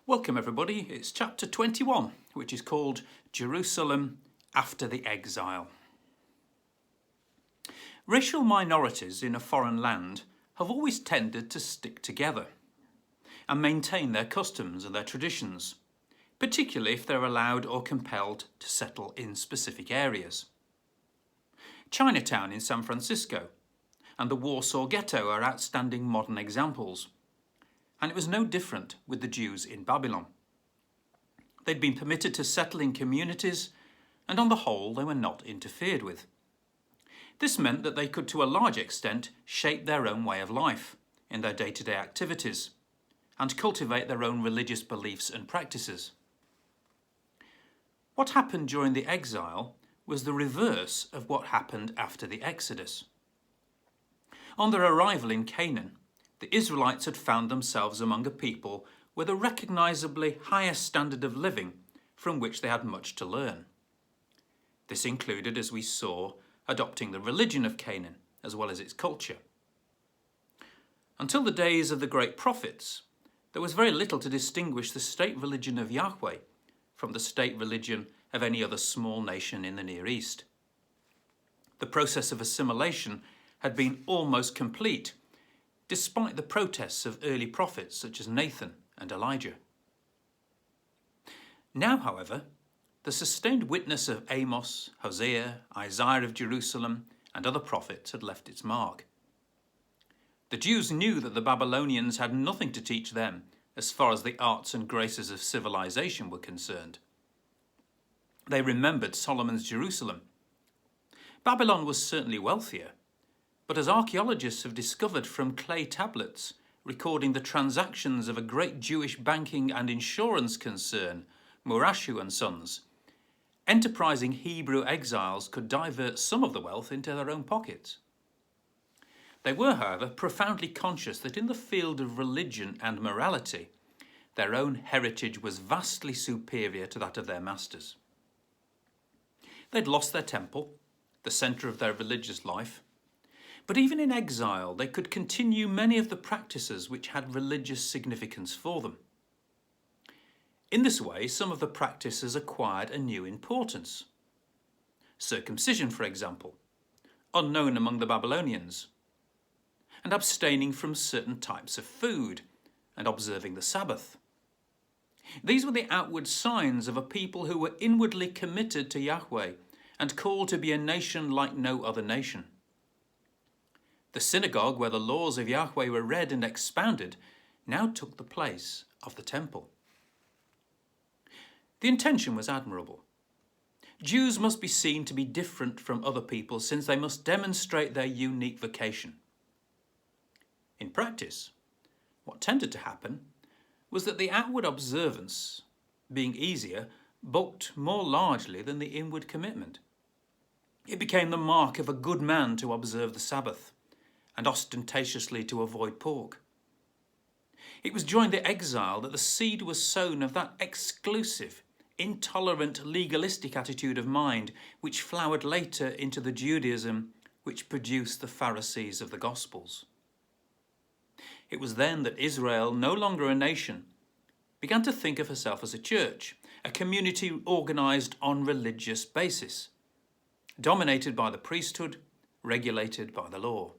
Welcome everybody, it's chapter 21, which is called Jerusalem After the Exile. Racial minorities in a foreign land have always tended to stick together and maintain their customs and their traditions, particularly if they're allowed or compelled to settle in specific areas. Chinatown in San Francisco and the Warsaw Ghetto are outstanding modern examples. And it was no different with the Jews in Babylon. They'd been permitted to settle in communities, and on the whole they were not interfered with. This meant that they could to a large extent shape their own way of life in their day-to-day activities, and cultivate their own religious beliefs and practices. What happened during the exile was the reverse of what happened after the Exodus. On their arrival in Canaan, the Israelites had found themselves among a people with a recognisably higher standard of living from which they had much to learn. This included, as we saw, adopting the religion of Canaan as well as its culture. Until the days of the great prophets, there was very little to distinguish the state religion of Yahweh from the state religion of any other small nation in the Near East. The process of assimilation had been almost complete, despite the protests of early prophets such as Nathan and Elijah. Now, however, the sustained witness of Amos, Hosea, Isaiah of Jerusalem, and other prophets had left its mark. The Jews knew that the Babylonians had nothing to teach them as far as the arts and graces of civilization were concerned. They remembered Solomon's Jerusalem. Babylon was certainly wealthier, but as archaeologists have discovered from clay tablets recording the transactions of a great Jewish banking and insurance concern, Murashu and Sons, enterprising Hebrew exiles could divert some of the wealth into their own pockets. They were, however, profoundly conscious that in the field of religion and morality, their own heritage was vastly superior to that of their masters. They'd lost their temple, the centre of their religious life, but even in exile, they could continue many of the practices which had religious significance for them. In this way, some of the practices acquired a new importance. Circumcision, for example, unknown among the Babylonians, and abstaining from certain types of food and observing the Sabbath. These were the outward signs of a people who were inwardly committed to Yahweh and called to be a nation like no other nation. The synagogue, where the laws of Yahweh were read and expounded, now took the place of the temple. The intention was admirable. Jews must be seen to be different from other people since they must demonstrate their unique vocation. In practice, what tended to happen was that the outward observance, being easier, bulked more largely than the inward commitment. It became the mark of a good man to observe the Sabbath, and ostentatiously to avoid pork. It was during the exile that the seed was sown of that exclusive, intolerant, legalistic attitude of mind which flowered later into the Judaism which produced the Pharisees of the Gospels. It was then that Israel, no longer a nation, began to think of herself as a church, a community organised on religious basis, dominated by the priesthood, regulated by the law.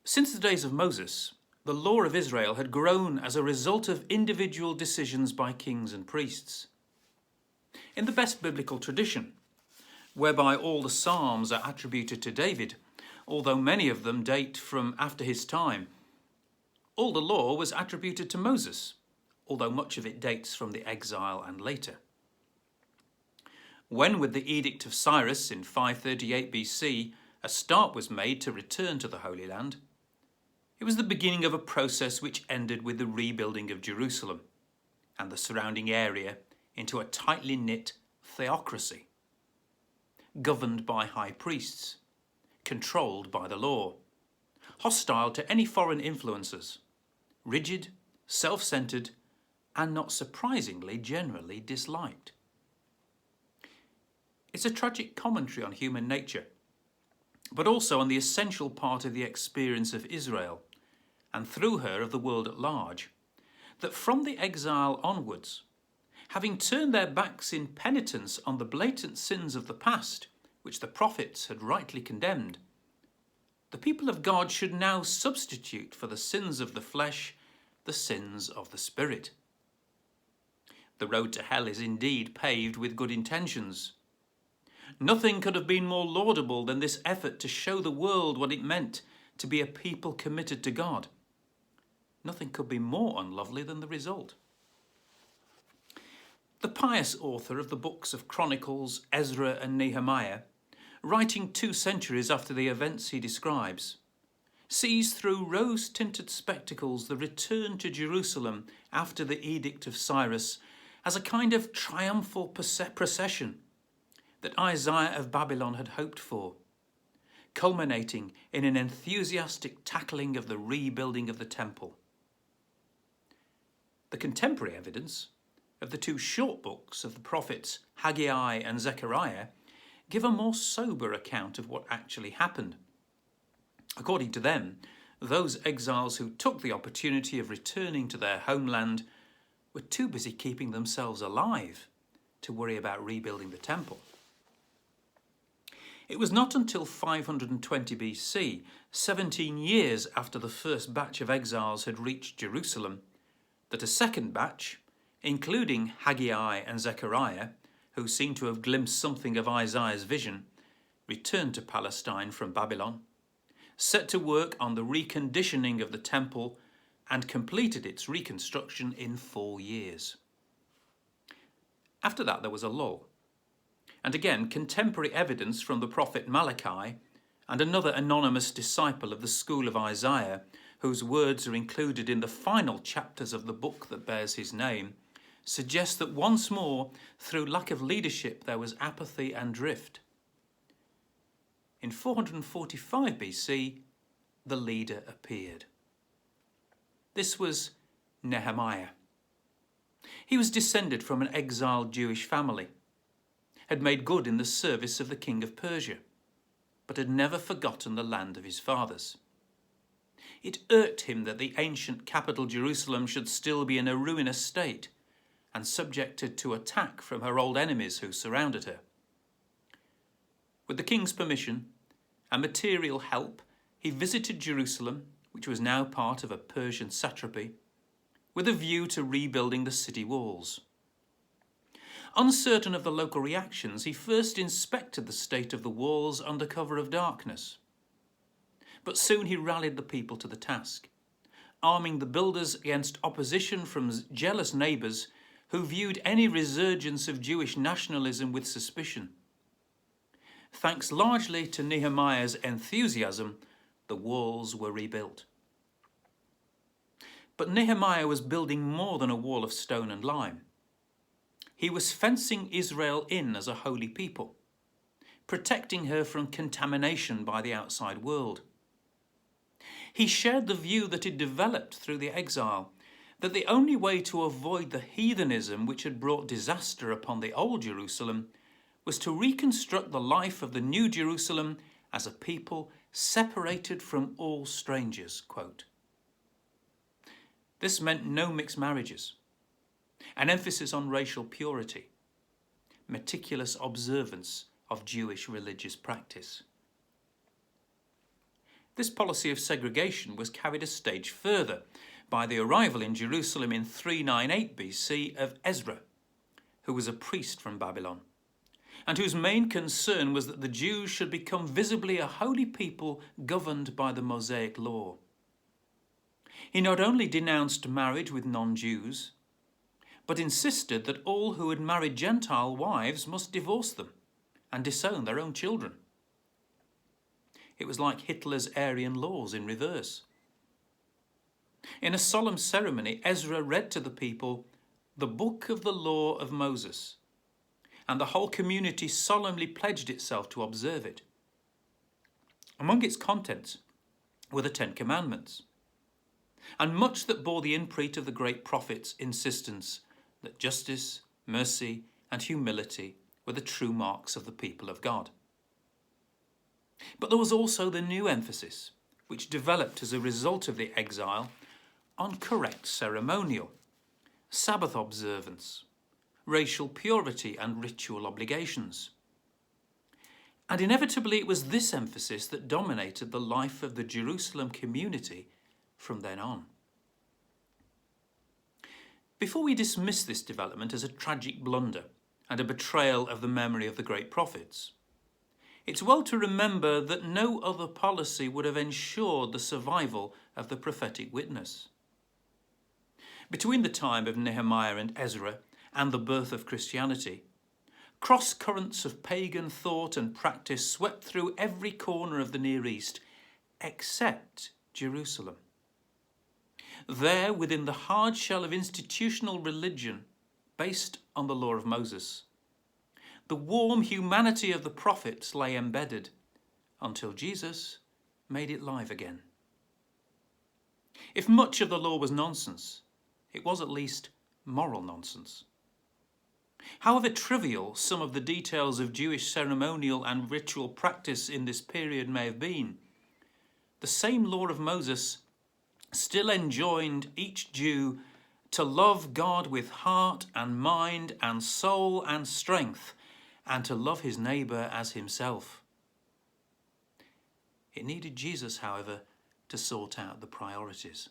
Since the days of Moses, the law of Israel had grown as a result of individual decisions by kings and priests. In the best biblical tradition, whereby all the Psalms are attributed to David, although many of them date from after his time, all the law was attributed to Moses, although much of it dates from the exile and later. When, with the Edict of Cyrus in 538 BC, a start was made to return to the Holy Land, it was the beginning of a process which ended with the rebuilding of Jerusalem and the surrounding area into a tightly knit theocracy, governed by high priests, controlled by the law, hostile to any foreign influences, rigid, self-centred, and not surprisingly generally disliked. It's a tragic commentary on human nature, but also on the essential part of the experience of Israel, and through her of the world at large, that from the exile onwards, having turned their backs in penitence on the blatant sins of the past, which the prophets had rightly condemned, the people of God should now substitute for the sins of the flesh the sins of the Spirit. The road to hell is indeed paved with good intentions. Nothing could have been more laudable than this effort to show the world what it meant to be a people committed to God. Nothing could be more unlovely than the result. The pious author of the books of Chronicles, Ezra and Nehemiah, writing 2 centuries after the events he describes, sees through rose-tinted spectacles the return to Jerusalem after the Edict of Cyrus as a kind of triumphal procession that Isaiah of Babylon had hoped for, culminating in an enthusiastic tackling of the rebuilding of the temple. The contemporary evidence of the 2 short books of the prophets Haggai and Zechariah give a more sober account of what actually happened. According to them, those exiles who took the opportunity of returning to their homeland were too busy keeping themselves alive to worry about rebuilding the temple. It was not until 520 BC, 17 years after the first batch of exiles had reached Jerusalem, that a second batch, including Haggai and Zechariah, who seem to have glimpsed something of Isaiah's vision, returned to Palestine from Babylon, set to work on the reconditioning of the temple and completed its reconstruction in 4 years. After that there was a lull, and again contemporary evidence from the prophet Malachi and another anonymous disciple of the school of Isaiah, whose words are included in the final chapters of the book that bears his name, suggests that once more, through lack of leadership, there was apathy and drift. In 445 BC, the leader appeared. This was Nehemiah. He was descended from an exiled Jewish family, had made good in the service of the king of Persia, but had never forgotten the land of his fathers. It irked him that the ancient capital Jerusalem should still be in a ruinous state and subjected to attack from her old enemies who surrounded her. With the king's permission and material help, he visited Jerusalem, which was now part of a Persian satrapy, with a view to rebuilding the city walls. Uncertain of the local reactions, he first inspected the state of the walls under cover of darkness. But soon he rallied the people to the task, arming the builders against opposition from jealous neighbours who viewed any resurgence of Jewish nationalism with suspicion. Thanks largely to Nehemiah's enthusiasm, the walls were rebuilt. But Nehemiah was building more than a wall of stone and lime. He was fencing Israel in as a holy people, protecting her from contamination by the outside world. He shared the view that had developed through the exile, that the only way to avoid the heathenism which had brought disaster upon the old Jerusalem was to reconstruct the life of the new Jerusalem as a people separated from all strangers, quote. This meant no mixed marriages, an emphasis on racial purity, meticulous observance of Jewish religious practice. This policy of segregation was carried a stage further by the arrival in Jerusalem in 398 BC of Ezra, who was a priest from Babylon, and whose main concern was that the Jews should become visibly a holy people governed by the Mosaic law. He not only denounced marriage with non-Jews, but insisted that all who had married Gentile wives must divorce them and disown their own children. It was like Hitler's Aryan laws in reverse. In a solemn ceremony, Ezra read to the people the book of the law of Moses, and the whole community solemnly pledged itself to observe it. Among its contents were the 10 Commandments, and much that bore the imprint of the great prophet's insistence that justice, mercy, and humility were the true marks of the people of God. But there was also the new emphasis, which developed as a result of the exile, on correct ceremonial, Sabbath observance, racial purity and ritual obligations. And inevitably it was this emphasis that dominated the life of the Jerusalem community from then on. Before we dismiss this development as a tragic blunder and a betrayal of the memory of the great prophets, it's well to remember that no other policy would have ensured the survival of the prophetic witness. Between the time of Nehemiah and Ezra and the birth of Christianity, cross-currents of pagan thought and practice swept through every corner of the Near East, except Jerusalem. There, within the hard shell of institutional religion based on the law of Moses, the warm humanity of the prophets lay embedded until Jesus made it live again. If much of the law was nonsense, it was at least moral nonsense. However trivial some of the details of Jewish ceremonial and ritual practice in this period may have been, the same law of Moses still enjoined each Jew to love God with heart and mind and soul and strength, and to love his neighbour as himself. It needed Jesus, however, to sort out the priorities.